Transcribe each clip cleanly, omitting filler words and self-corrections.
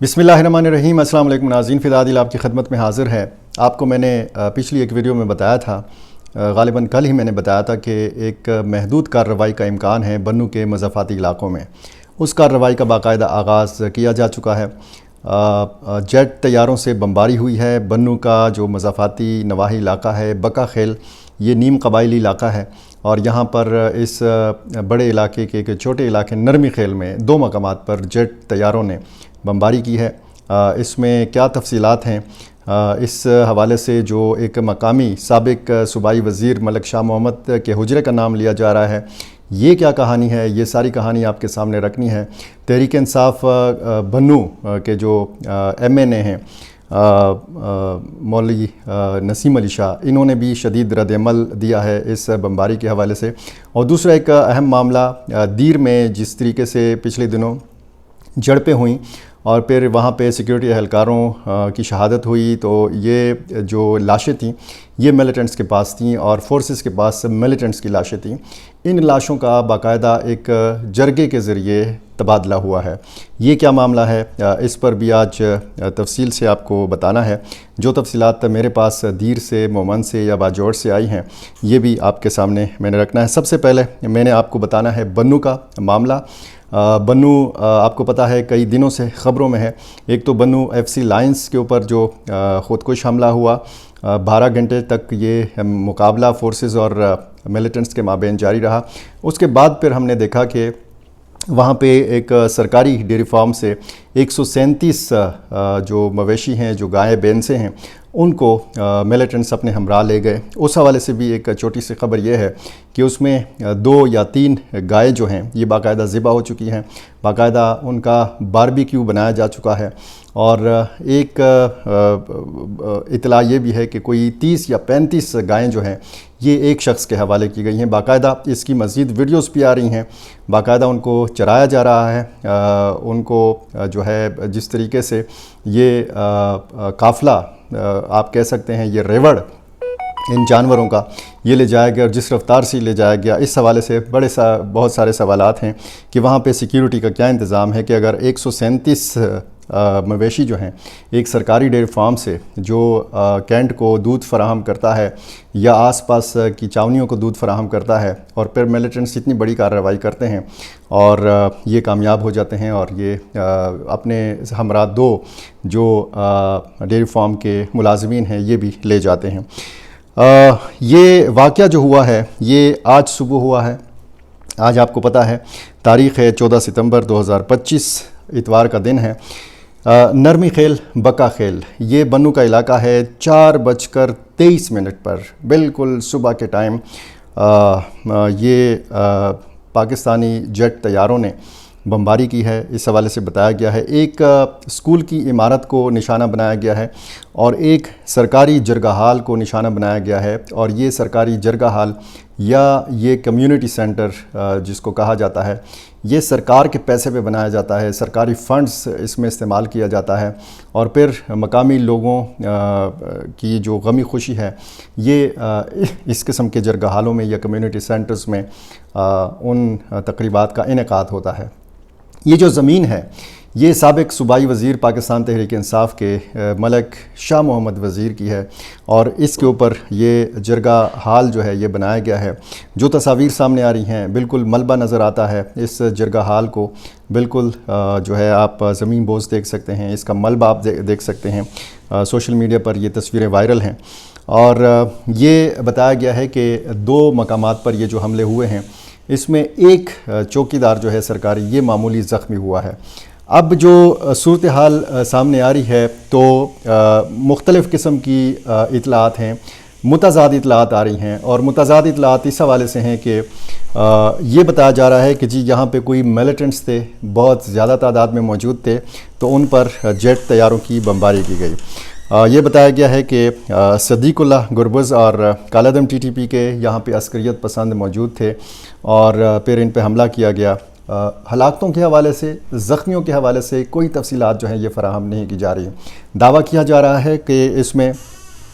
बिस्मिल्लाहिर्रहमानिर्रहीम। अस्सलाम वालेकुम नाज़रीन, फ़िदा आदिल आपकी खिदमत में हाज़िर है। आपको मैंने पिछली एक वीडियो में बताया था, ग़ालिबन कल ही मैंने बताया था कि एक महदूद कार्रवाई का इम्कान है बन्नू के मज़ाफ़ाती इलाक़ों में। उस कार्रवाई का बाकायदा आगाज़ किया जा चुका है। जेट तैयारों से बमबारी हुई है। बन्नू का जो मज़ाफ़ाती नवाही इलाक़ा है बका खेल, ये नीम कबायली इलाक़ा है और यहाँ पर इस बड़े इलाके के एक छोटे इलाके नरमी खेल में 2 मकामात पर जेट तैयारों ने बमबारी की है। इसमें क्या तफसीलात हैं, इस हवाले से जो एक मकामी साबिक सूबाई वज़ीर मलिक शाह मोहम्मद के हुजरे का नाम लिया जा रहा है, ये क्या कहानी है, ये सारी कहानी आपके सामने रखनी है। तहरीक इंसाफ बन्नू के जो MNA हैं मौलवी नसीम अली शाह, इन्होंने भी शदीद रद्द-ए-अमल दिया है इस बमबारी के हवाले से। और दूसरा एक अहम मामला, दीर में जिस तरीके से पिछले दिनों झड़पें हुई और फिर वहाँ पे सिक्योरिटी एहलकारों की शहादत हुई, तो ये जो लाशें थीं ये मिलिटेंट्स के पास थीं और फोर्सेस के पास मिलिटेंट्स की लाशें थीं। इन लाशों का बाकायदा एक जरगे के ज़रिए तबादला हुआ है। ये क्या मामला है, इस पर भी आज तफसील से आपको बताना है। जो तफसीलात मेरे पास दीर से, मोमन से या बाजौड़ से आई हैं, ये भी आपके सामने मैंने रखना है। सबसे पहले मैंने आपको बताना है बन्नू का मामला। बन्नू आपको पता है कई दिनों से ख़बरों में है। एक तो बन्नू FC लायंस के ऊपर जो ख़ुदकुश हमला हुआ, 12 घंटे तक ये मुकाबला फोर्सेस और मिलिटेंट्स के माबैन जारी रहा। उसके बाद फिर हमने देखा कि वहाँ पे एक सरकारी डेयरी फार्म से 137 जो मवेशी हैं, जो गायें भैंसें हैं, उनको मिलिटेंट्स अपने हमरा ले गए। उस हवाले से भी एक छोटी सी ख़बर यह है कि उसमें 2 या 3 गायें जो हैं ये बाकायदा ज़िबा हो चुकी हैं, बाकायदा उनका बारबेक्यू बनाया जा चुका है। और एक इतला ये भी है कि कोई 30 या 35 गायें जो हैं ये एक शख्स के हवाले की गई हैं। बाकायदा इसकी मज़ीद वीडियोस भी आ रही हैं, बाकायदा उनको चराया जा रहा है। उनको जो है जिस तरीके से ये काफ़िला आप कह सकते हैं, ये रेवड़ इन जानवरों का ये ले जाया गया और जिस रफ्तार से ले जाया गया, इस हवाले से बहुत सारे सवालात हैं कि वहाँ पे सिक्योरिटी का क्या इंतज़ाम है कि अगर 137 मवेशी जो हैं एक सरकारी डेयरी फार्म से जो कैंट को दूध फराहम करता है या आसपास की चावनियों को दूध फराहम करता है और फिर मिलिटेंट्स इतनी बड़ी कार्रवाई करते हैं और ये कामयाब हो जाते हैं और ये अपने हमरा 2 जो डेयरी फार्म के मुलाजमीन हैं ये भी ले जाते हैं। ये वाक़या जो हुआ है ये आज सुबह हुआ है। आज आपको पता है तारीख़ है 14 सितंबर 2025, इतवार का दिन है। नरमी खेल बका खेल, ये बन्नू का इलाका है। 4:23 पर बिल्कुल सुबह के टाइम ये पाकिस्तानी जेट तैयारों ने बमबारी की है। इस हवाले से बताया गया है एक स्कूल की इमारत को निशाना बनाया गया है और एक सरकारी जरगा हाल को निशाना बनाया गया है। और ये सरकारी जरगा हाल या ये कम्युनिटी सेंटर जिसको कहा जाता है, ये सरकार के पैसे पे बनाया जाता है, सरकारी फ़ंड्स इसमें इस्तेमाल किया जाता है। और फिर मकामी लोगों की जो गमी खुशी है ये इस किस्म के जरगा हालों में या कम्युनिटी सेंटर्स में उन तकरीबात का इनेकाद होता है। ये जो ज़मीन है ये साबिक सूबाई वज़ीर पाकिस्तान तहरीक इंसाफ के मलिक शाह मोहम्मद वज़ीर की है और इसके ऊपर ये जरगा हाल जो है ये बनाया गया है। जो तस्वीर सामने आ रही हैं बिल्कुल मलबा नज़र आता है इस जरगा हाल को, बिल्कुल जो है आप ज़मीन बोझ देख सकते हैं, इसका मलबा आप देख सकते हैं। सोशल मीडिया पर ये तस्वीरें वायरल हैं और ये बताया गया है कि 2 मकामात पर ये जो हमले हुए हैं इसमें एक चौकीदार जो है सरकारी ये मामूली ज़ख्मी हुआ है। अब जो सूरत हाल सामने आ रही है तो मुख्तलिफ़ किस्म की इतलात हैं, मुतज़ाद इतलात आ रही हैं और मुतज़ाद इतलात इस हवाले से हैं कि ये बताया जा रहा है कि जी यहाँ पे कोई मिलिटेंट्स थे, बहुत ज़्यादा तादाद में मौजूद थे, तो उन पर जेट तैयारों की बमबारी की गई। ये बताया गया है कि सदीकुल्लाह गुरबज़ और कालादम TTP के यहाँ पे अस्करियत पसंद मौजूद थे और फिर इन पे हमला किया गया। हलाकतों के हवाले से, ज़ख्मियों के हवाले से कोई तफसीलात जो हैं ये फ़राहम नहीं की जा रही। दावा किया जा रहा है कि इसमें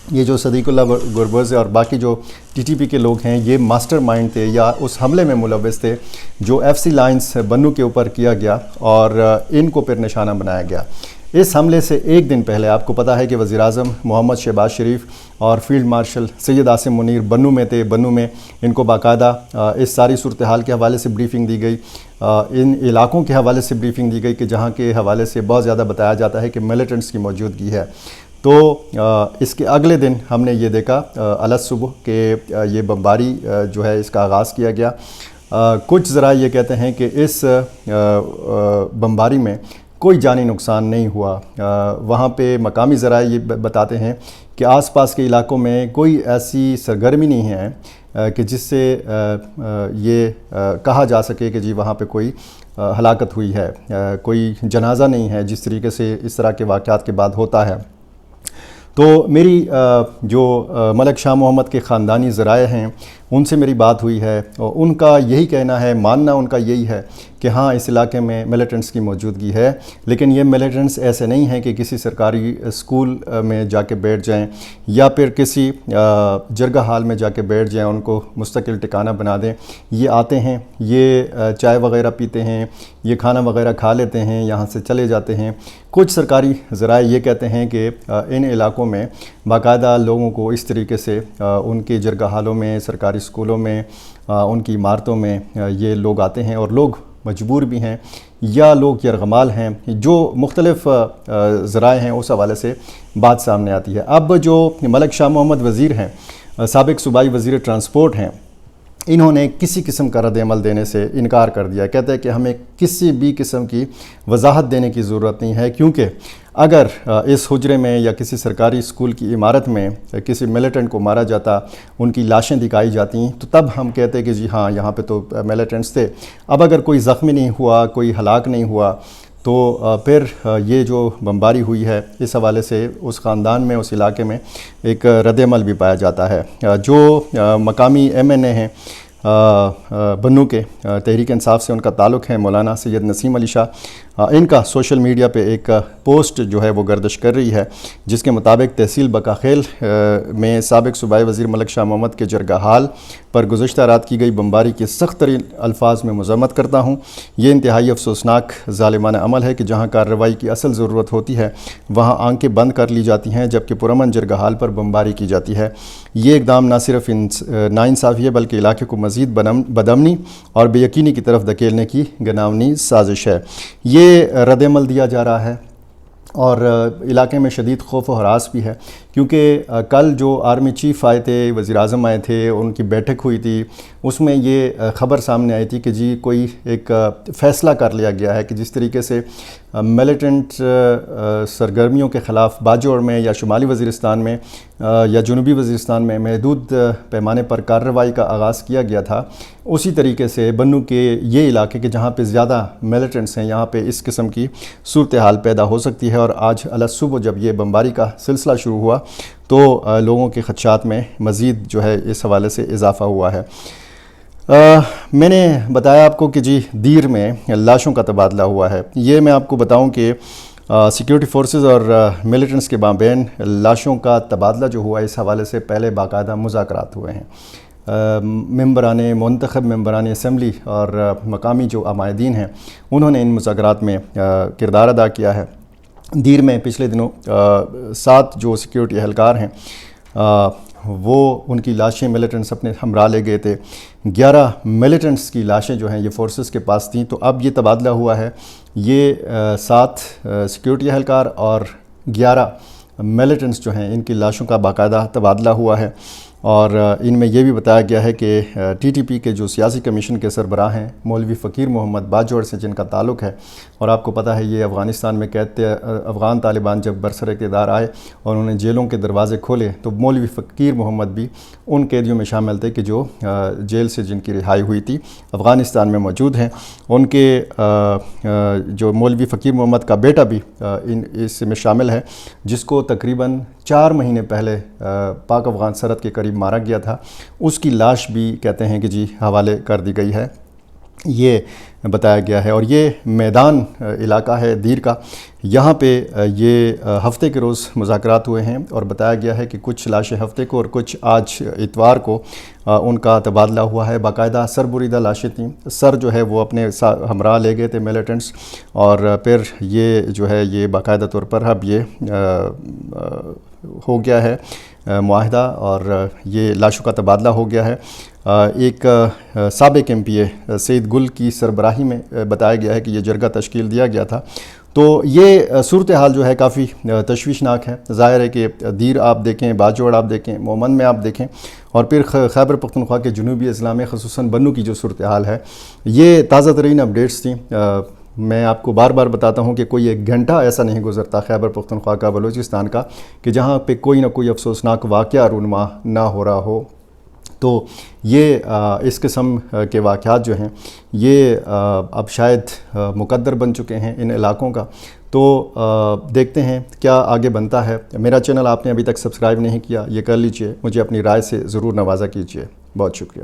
ये जो सदीकुल्लाह गुरबज़ और बाकी जो TTP के लोग हैं ये मास्टरमाइंड थे या उस हमले में मुलव्वस थे जो FC लायंस बन्नू के ऊपर किया गया और इनको फिर निशाना बनाया गया। इस हमले से एक दिन पहले आपको पता है कि वज़ीर आज़म मोहम्मद शहबाज शरीफ और फील्ड मार्शल सैयद आसिम मुनीर बन्नू में थे। बन्नू में इनको बाकायदा इस सारी सूरत हाल के हवाले से ब्रीफिंग दी गई, इन इलाकों के हवाले से ब्रीफिंग दी गई कि जहाँ के हवाले से बहुत ज़्यादा बताया जाता है कि मिलिटेंट्स की मौजूदगी है। तो इसके अगले दिन हमने ये देखा अलग सुबह कि ये बमबारी जो है इसका आगाज़ किया गया। कुछ ज़रा ये कहते हैं कि इस बमबारी में कोई जानी नुकसान नहीं हुआ। वहाँ पे मकामी ज़रा ये बताते हैं कि आसपास के इलाकों में कोई ऐसी सरगर्मी नहीं है कि जिससे ये कहा जा सके कि जी वहाँ पे कोई हलाकत हुई है, कोई जनाजा नहीं है जिस तरीके से इस तरह के वाक़यात के बाद होता है। तो मेरी जो मलिक शाह मोहम्मद के ख़ानदानी ज़राए हैं उनसे मेरी बात हुई है और उनका यही कहना है, मानना उनका यही है कि हाँ इस इलाके में मिलिटेंट्स की मौजूदगी है, लेकिन ये मिलिटेंट्स ऐसे नहीं हैं कि किसी सरकारी स्कूल में जाके बैठ जाएं या फिर किसी जरगा हाल में जाके बैठ जाएं, उनको मुस्तकिल ठिकाना बना दें। ये आते हैं, ये चाय वगैरह पीते हैं, ये खाना वगैरह खा लेते हैं, यहाँ से चले जाते हैं। कुछ सरकारी ज़राए ये कहते हैं कि इन इलाकों में बाकायदा लोगों को इस तरीके से उनके जरगा हालों में, सरकारी स्कूलों में, उनकी इमारतों में ये लोग आते हैं और लोग मजबूर भी हैं या लोग यरगमाल हैं। जो मुख्तलिफ़ ज़राए हैं उस हवाले से बात सामने आती है। अब जो मलिक शाह मोहम्मद वज़ीर हैं, साबिक़ सूबाई वज़ीर ट्रांसपोर्ट हैं, इन्होंने किसी किस्म का रद्द-ए-अमल देने से इनकार कर दिया। कहते हैं कि हमें किसी भी किस्म की वजाहत देने की ज़रूरत नहीं है, क्योंकि अगर इस हुजरे में या किसी सरकारी स्कूल की इमारत में किसी मिलिटेंट को मारा जाता, उनकी लाशें दिखाई जाती, तो तब हम कहते कि जी हाँ यहाँ पे तो मिलिटेंट्स थे। अब अगर कोई ज़ख्मी नहीं हुआ, कोई हलाक नहीं हुआ, तो फिर ये जो बमबारी हुई है इस हवाले से उस ख़ानदान में, उस इलाके में एक रद्द-ए-अमल भी पाया जाता है। जो मकामी MNA हैं बन्नू के, तहरीक इंसाफ से उनका ताल्लुक़ है, मौलाना सैयद नसीम अली शाह, इनका सोशल मीडिया पे एक पोस्ट जो है वो गर्दिश कर रही है, जिसके मुताबिक तहसील बकाखेल में साबिक़ सूबाई वज़ीर मलिक शाह मोहम्मद के जरगा हाल पर गुज़श्ता रात की गई बमबारी की सख्त तरीन अल्फाज में मज़म्मत करता हूँ। ये इंतहाई अफसोसनाक ज़ालिमाना अमल है कि जहाँ कार्रवाई की असल ज़रूरत होती है वहाँ आंखें बंद कर ली जाती हैं, जबकि पुरअमन जरगा हाल पर बमबारी की जाती है। ये इक़दाम न सिर्फ नाइंसाफ़ी है बल्कि इलाके को मज़ीद बदअमनी और बेयकीनी की तरफ धकेलने की घिनौनी साजिश है। ये रद्द-ए-अमल दिया जा रहा है और इलाके में शदीद खौफ व हरास भी है, क्योंकि कल जो आर्मी चीफ़ आए थे, वज़ीर आज़म आए थे, उनकी बैठक हुई थी, उसमें ये ख़बर सामने आई थी कि जी कोई एक फ़ैसला कर लिया गया है कि जिस तरीके से मिलिटेंट सरगर्मियों के ख़िलाफ़ बाजौड़ में या शुमाली वज़ीरिस्तान में या जनूबी वज़ीरिस्तान में महदूद पैमाने पर कार्रवाई का आगाज़ किया गया था, उसी तरीके से बन्नू के ये इलाके के जहाँ पे ज़्यादा मिलिटेंट्स हैं, यहाँ पे इस किस्म की सूरत हाल पैदा हो सकती है। और आज अलग सुबह जब ये बमबारी का सिलसिला शुरू हुआ तो लोगों के ख़दशात में मज़ीद जो है इस हवाले से इजाफ़ा हुआ है। मैंने बताया आपको कि जी दीर में लाशों का तबादला हुआ है। ये मैं आपको बताऊं कि सिक्योरिटी फोर्सेस और मिलिटेंट्स के माबैन लाशों का तबादला जो हुआ, इस हवाले से पहले बाकायदा मुज़ाकरात हुए हैं। मेंबराने मुंतखब मेंबराने असम्बली और मकामी जो अमायदीन हैं उन्होंने इन मुज़ाकरात में किरदार अदा किया है। दीर में पिछले दिनों 7 जो सिक्योरिटी एहलकार हैं वो उनकी लाशें मिलिटेंट्स अपने हमरा ले गए थे। 11 मिलिटेंट्स की लाशें जो हैं ये फोर्सेस के पास थीं। तो अब ये तबादला हुआ है, ये 7 सिक्योरिटी एहलकार और 11 मिलिटेंट्स जो हैं इनकी लाशों का बाकायदा तबादला हुआ है। और इनमें यह भी बताया गया है कि TTP के जो सियासी कमीशन के सरबराह हैं मौलवी फ़कीर मोहम्मद बाजौड़ से जिनका ताल्लुक़ है, और आपको पता है ये अफ़गानिस्तान में कैद थे। अफ़गान तालिबान जब बरसर इक़्तिदार आए और उन्होंने जेलों के दरवाज़े खोले तो मौलवी फ़कीर मोहम्मद भी उन कैदियों में शामिल थे कि जो जेल से जिनकी रिहाई हुई थी अफ़गानिस्तान में मौजूद हैं। उनके जो मौलवी फ़कीर मोहम्मद का बेटा भी इसमें शामिल है, जिसको तकरीबन 4 महीने पहले पाक अफ़गान सरहद के करीब मारा गया था। उसकी लाश भी कहते हैं कि जी हवाले कर दी गई है, ये बताया गया है। और ये मैदान इलाका है दीर का, यहाँ पे ये हफ़्ते के रोज़ मुज़ाकरात हुए हैं और बताया गया है कि कुछ लाशें हफ़्ते को और कुछ आज इतवार को ان کا تبادلہ ہوا ہے. باقاعدہ سر بریدہ لاشیں تھیں, سر جو ہے وہ اپنے ہمراہ لے گئے تھے ملیٹنٹس, اور پھر یہ جو ہے یہ باقاعدہ طور پر اب یہ ہو گیا ہے معاہدہ, اور یہ لاشوں کا تبادلہ ہو گیا ہے. ایک سابق ایم پی اے سعید گل کی سربراہی میں بتایا گیا ہے کہ یہ جرگہ تشکیل دیا گیا تھا. تو یہ صورتحال جو ہے کافی تشویشناک ہے. ظاہر ہے کہ دیر آپ دیکھیں, باجوڑ آپ دیکھیں, مومن میں آپ دیکھیں, اور پھر خیبر پختونخوا کے جنوبی اضلاع میں خصوصاً بنو کی جو صورتحال ہے, یہ تازہ ترین اپڈیٹس تھیں. میں آپ کو بار بار بتاتا ہوں کہ کوئی ایک گھنٹہ ایسا نہیں گزرتا خیبر پختونخوا کا, بلوچستان کا, کہ جہاں پہ کوئی نہ کوئی افسوسناک واقعہ رونما نہ ہو رہا ہو. تو یہ اس قسم کے واقعات جو ہیں یہ اب شاید مقدر بن چکے ہیں ان علاقوں کا. تو دیکھتے ہیں کیا آگے بنتا ہے. میرا چینل آپ نے ابھی تک سبسکرائب نہیں کیا, یہ کر لیجئے. مجھے اپنی رائے سے ضرور نوازا کیجئے. بہت شکریہ.